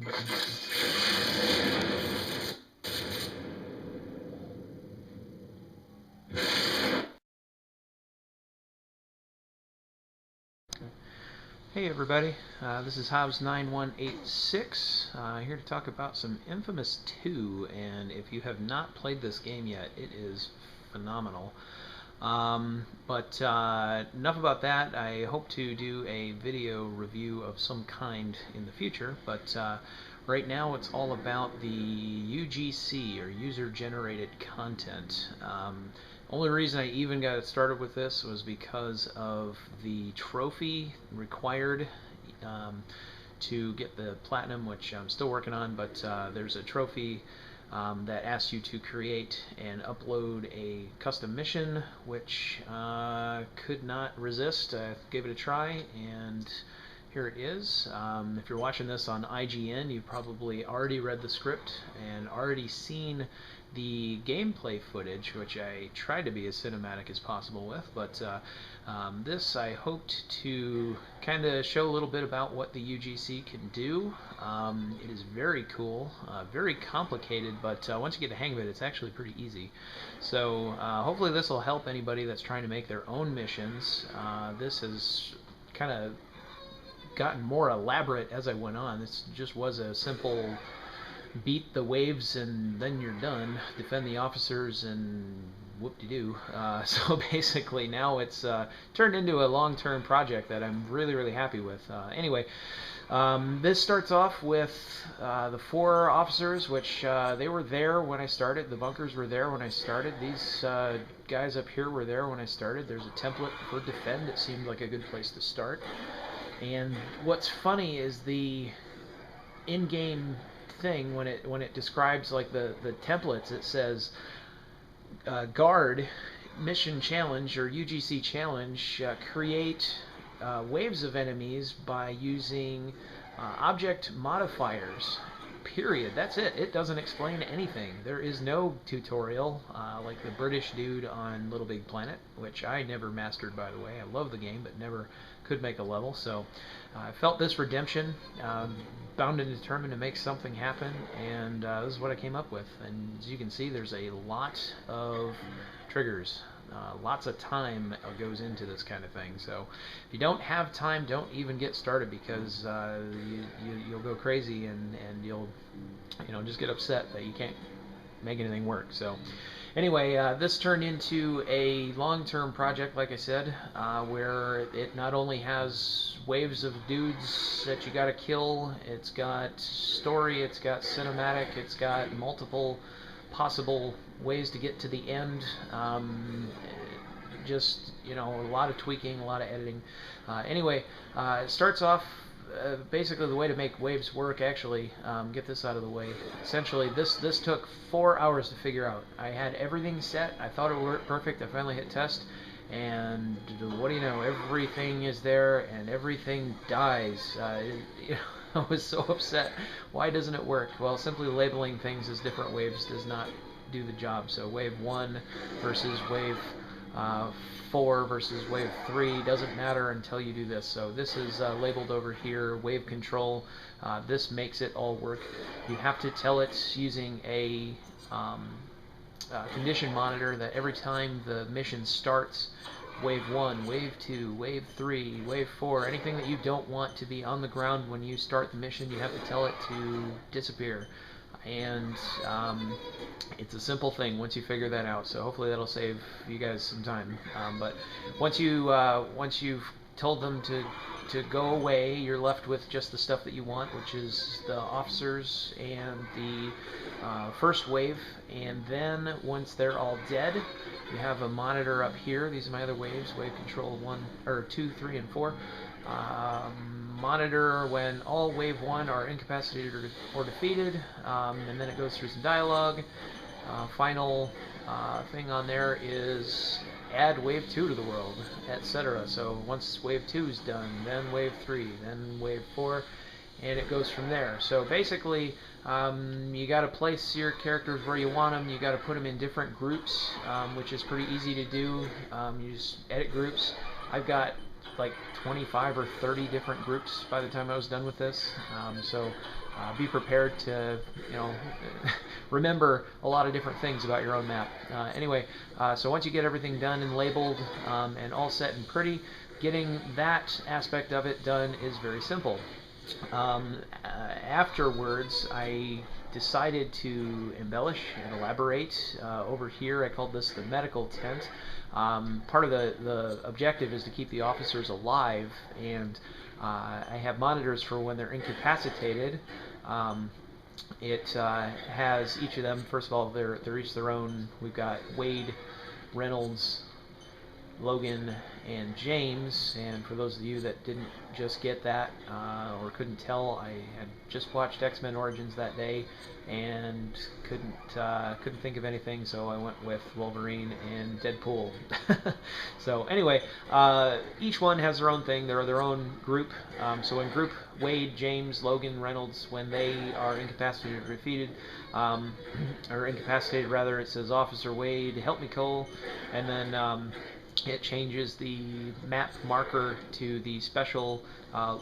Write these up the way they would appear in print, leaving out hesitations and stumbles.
Hey everybody, this is HobbezTV here to talk about some Infamous 2, and if you have not played this game yet, it is phenomenal. But enough about that. I hope to do a video review of some kind in the future, but right now it's all about the UGC, or user-generated content. Only reason I even got started with this was because of the trophy required to get the platinum, which I'm still working on, but there's a trophy that asks you to create and upload a custom mission, which could not resist. I gave it a try, and here it is. If you're watching this on IGN, you've probably already read the script and already seen the gameplay footage, which I tried to be as cinematic as possible with, but this I hoped to kind of show a little bit about what the UGC can do. It is very cool, very complicated, but once you get the hang of it, it's actually pretty easy. So hopefully this will help anybody that's trying to make their own missions. This has kind of gotten more elaborate as I went on. This just was a simple beat the waves and then you're done, defend the officers, and whoop-de-doo. So basically now it's turned into a long-term project that I'm really happy with. Anyway, this starts off with the 4 officers, which they were there when I started. The bunkers were there when I started. These guys up here were there when I started. There's a template for defend. It seemed like a good place to start. And what's funny is the in-game thing, when it describes like the templates, it says guard, mission challenge, or UGC challenge, create waves of enemies by using object modifiers. Period. That's it. It doesn't explain anything. There is no tutorial like the British dude on Little Big Planet, which I never mastered, by the way. I love the game, but never could make a level. So I felt this redemption, bound and determined to make something happen, and this is what I came up with. And as you can see, there's a lot of triggers. Lots of time goes into this kind of thing. So if you don't have time, don't even get started, because you'll go crazy and you'll just get upset that you can't make anything work. So anyway, this turned into a long-term project, like I said, where it not only has waves of dudes that you gotta kill, it's got story, it's got cinematic, it's got multiple possible ways to get to the end. Just, a lot of tweaking, a lot of editing. Anyway, it starts off basically the way to make waves work. Actually, get this out of the way. Essentially, this took 4 hours to figure out. I had everything set. I thought it would work perfect. I finally hit test, and what do you know? Everything is there, and everything dies. I was so upset. Why doesn't it work? Well, simply labeling things as different waves does not do the job. So wave 1 versus wave 4 versus wave 3 doesn't matter until you do this. So this is labeled over here, wave control. This makes it all work. You have to tell it using a condition monitor that every time the mission starts, wave 1, wave 2, wave 3, wave 4, anything that you don't want to be on the ground when you start the mission, you have to tell it to disappear. And it's a simple thing once you figure that out. So hopefully that'll save you guys some time. But once you've told them to go away, you're left with just the stuff that you want, which is the officers and the first wave. And then once they're all dead, you have a monitor up here. These are my other waves, wave control 2, 3, and 4. Monitor when all wave 1 are incapacitated or defeated, and then it goes through some dialogue. Final thing on there is add wave 2 to the world, etc. So once wave 2 is done, then wave 3, then wave 4, and it goes from there. So basically, you got to place your characters where you want them. You got to put them in different groups, which is pretty easy to do. You just edit groups. I've got like 25 or 30 different groups by the time I was done with this. So be prepared to, remember a lot of different things about your own map. Anyway, so once you get everything done and labeled and all set and pretty, getting that aspect of it done is very simple. Afterwards, I decided to embellish and elaborate. Over here, I called this the medical tent. Part of the objective is to keep the officers alive, and I have monitors for when they're incapacitated. It has each of them, first of all, they're each their own. We've got Wade, Reynolds, Logan, and James. And for those of you that didn't just get that or couldn't tell, I had just watched X-Men Origins that day and couldn't think of anything, so I went with Wolverine and Deadpool. So anyway, each one has their own thing. They're their own group. So in group Wade, James, Logan, Reynolds, when they are incapacitated or defeated, or incapacitated rather, it says Officer Wade, help me Cole, and then it changes the map marker to the special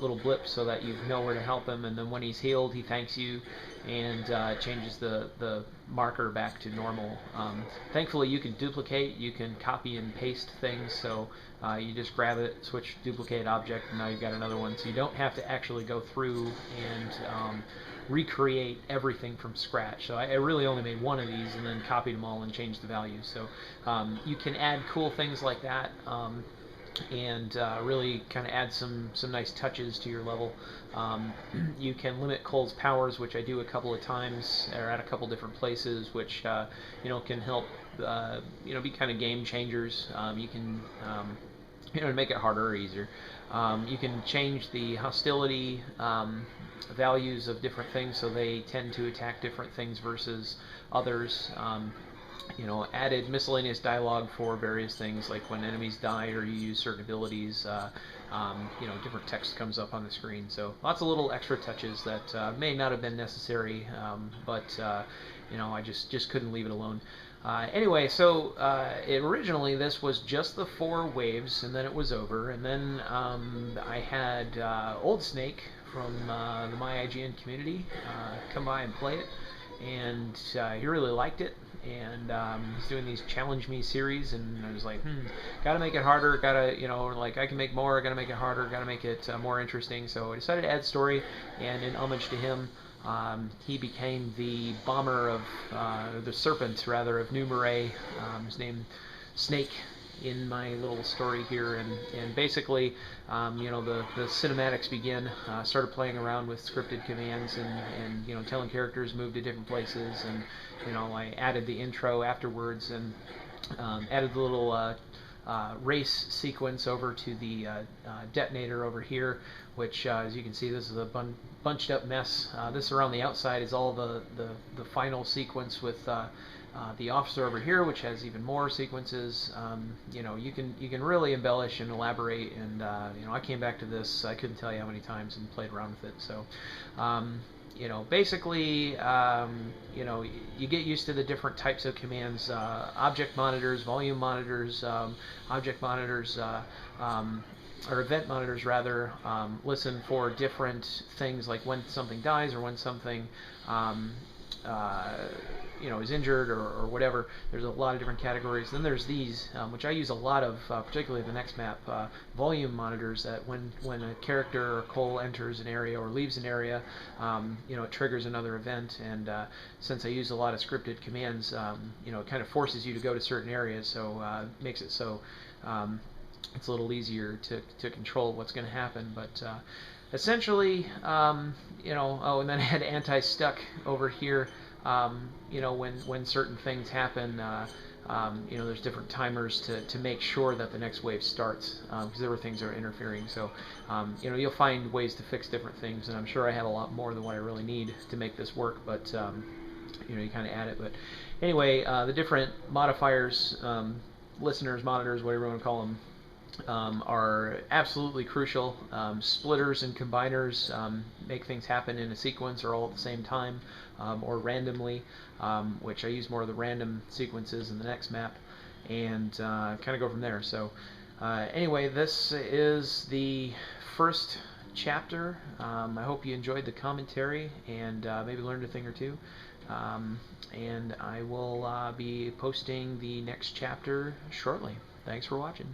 little blip so that you know where to help him, and then when he's healed he thanks you, and changes the marker back to normal. Thankfully you can duplicate, you can copy and paste things, so you just grab it, switch duplicate object, and now you've got another one, so you don't have to actually go through and recreate everything from scratch. So I really only made one of these and then copied them all and changed the values. So you can add cool things like that and really kind of add some nice touches to your level. You can limit Cole's powers, which I do a couple of times or at a couple different places, which can help be kind of game changers. You can make it harder or easier. You can change the hostility values of different things, so they tend to attack different things versus others. Added miscellaneous dialogue for various things, like when enemies die or you use certain abilities, different text comes up on the screen. So lots of little extra touches that may not have been necessary, but I just couldn't leave it alone. Anyway, so originally this was just the 4 waves, and then it was over, and then I had Old Snake from the MyIGN community come by and play it, and he really liked it, and he's doing these Challenge Me series, and I was like, gotta make it harder, gotta, I can make more, gotta make it harder, gotta make it more interesting. So I decided to add story, and in homage to him, he became the bomber of, the serpent rather, of New Marais. His name Snake in my little story here, and basically the cinematics begin. Started playing around with scripted commands and telling characters move to different places, and I added the intro afterwards, and added the little race sequence over to the detonator over here, which as you can see, this is a bunched up mess. This around the outside is all the final sequence with the officer over here, which has even more sequences. You can really embellish and elaborate, and I came back to this, I couldn't tell you how many times, and played around with it. So basically, you get used to the different types of commands, object monitors, volume monitors, object monitors, or event monitors rather, listen for different things, like when something dies or when something is injured or whatever. There's a lot of different categories. Then there's these, which I use a lot of, particularly the next map, volume monitors, that when a character or Cole enters an area or leaves an area, it triggers another event, and since I use a lot of scripted commands, it kind of forces you to go to certain areas, so makes it so it's a little easier to control what's going to happen. But essentially, and then I had anti-stuck over here. When certain things happen, there's different timers to make sure that the next wave starts, because there were things that are interfering. So, you'll find ways to fix different things, and I'm sure I have a lot more than what I really need to make this work, but, you kind of add it. But anyway, the different modifiers, listeners, monitors, whatever you want to call them, are absolutely crucial. Splitters and combiners make things happen in a sequence or all at the same time, or randomly, which I use more of the random sequences in the next map, and kind of go from there. So anyway, this is the first Chapter. I hope you enjoyed the commentary and maybe learned a thing or two. And I will be posting the next chapter shortly. Thanks for watching.